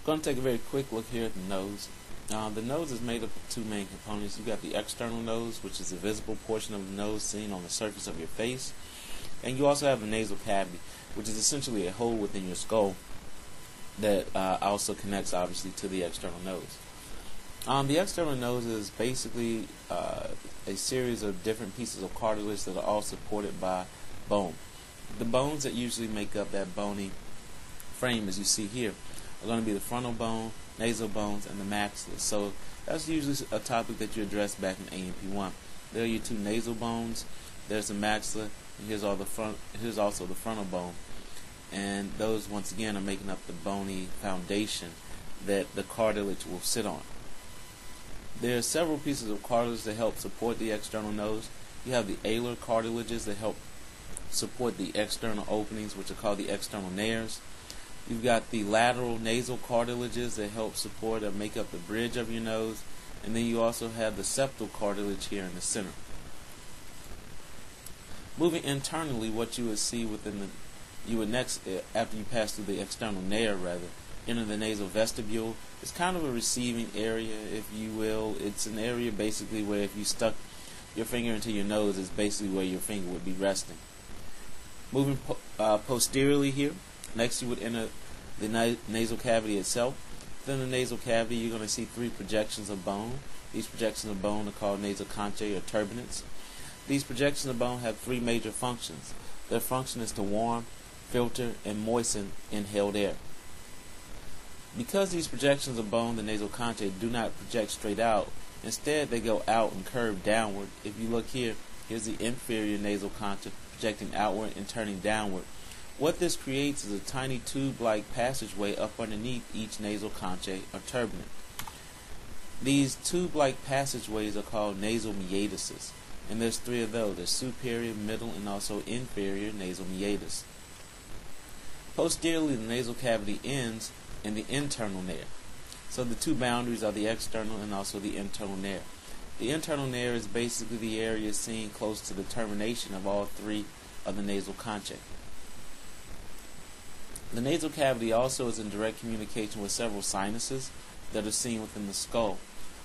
Going to take a very quick look here at the nose. The nose is made up of two main components. You've got the external nose, which is the visible portion of the nose seen on the surface of your face. And you also have the nasal cavity, which is essentially a hole within your skull that also connects, obviously, to the external nose. The external nose is basically a series of different pieces of cartilage that are all supported by bone. The bones that usually make up that bony frame, as you see here, are going to be the frontal bone, nasal bones, and the maxilla. So that's usually a topic that you addressed back in A&P1. There are your two nasal bones, there's the maxilla, and here's also the frontal bone. And those, once again, are making up the bony foundation that the cartilage will sit on. There are several pieces of cartilage that help support the external nose. You have the alar cartilages that help support the external openings, which are called the external nares. You've got the lateral nasal cartilages that help support or make up the bridge of your nose. And then you also have the septal cartilage here in the center. Moving internally, what you would see you would next, after you pass through the external nair, enter the nasal vestibule. It's kind of a receiving area, if you will. It's an area basically where if you stuck your finger into your nose, it's basically where your finger would be resting. Moving posteriorly here, next you would enter the nasal cavity itself. Within the nasal cavity, you're going to see three projections of bone. These projections of bone are called nasal conchae or turbinates. These projections of bone have three major functions. Their function is to warm, filter, and moisten inhaled air. Because these projections of bone, the nasal conchae, do not project straight out, instead they go out and curve downward. If you look here, here's the inferior nasal concha projecting outward and turning downward. What this creates is a tiny tube-like passageway up underneath each nasal conchae or turbinate. These tube-like passageways are called nasal meatuses, and there's three of those. There's superior, middle, and also inferior nasal meatus. Posteriorly, the nasal cavity ends in the internal nair. So the two boundaries are the external and also the internal nair. The internal nair is basically the area seen close to the termination of all three of the nasal conchae. The nasal cavity also is in direct communication with several sinuses that are seen within the skull.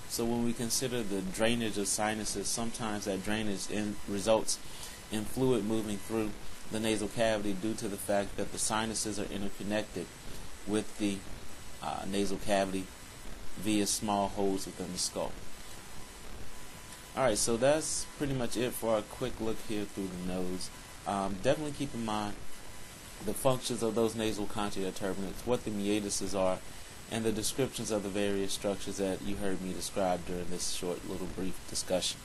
So when we consider the drainage of sinuses, sometimes that drainage results in fluid moving through the nasal cavity due to the fact that the sinuses are interconnected with the nasal cavity via small holes within the skull. Alright, so that's pretty much it for a quick look here through the nose. Definitely keep in mind the functions of those nasal conchae or turbinates, what the meatuses are, and the descriptions of the various structures that you heard me describe during this short little brief discussion.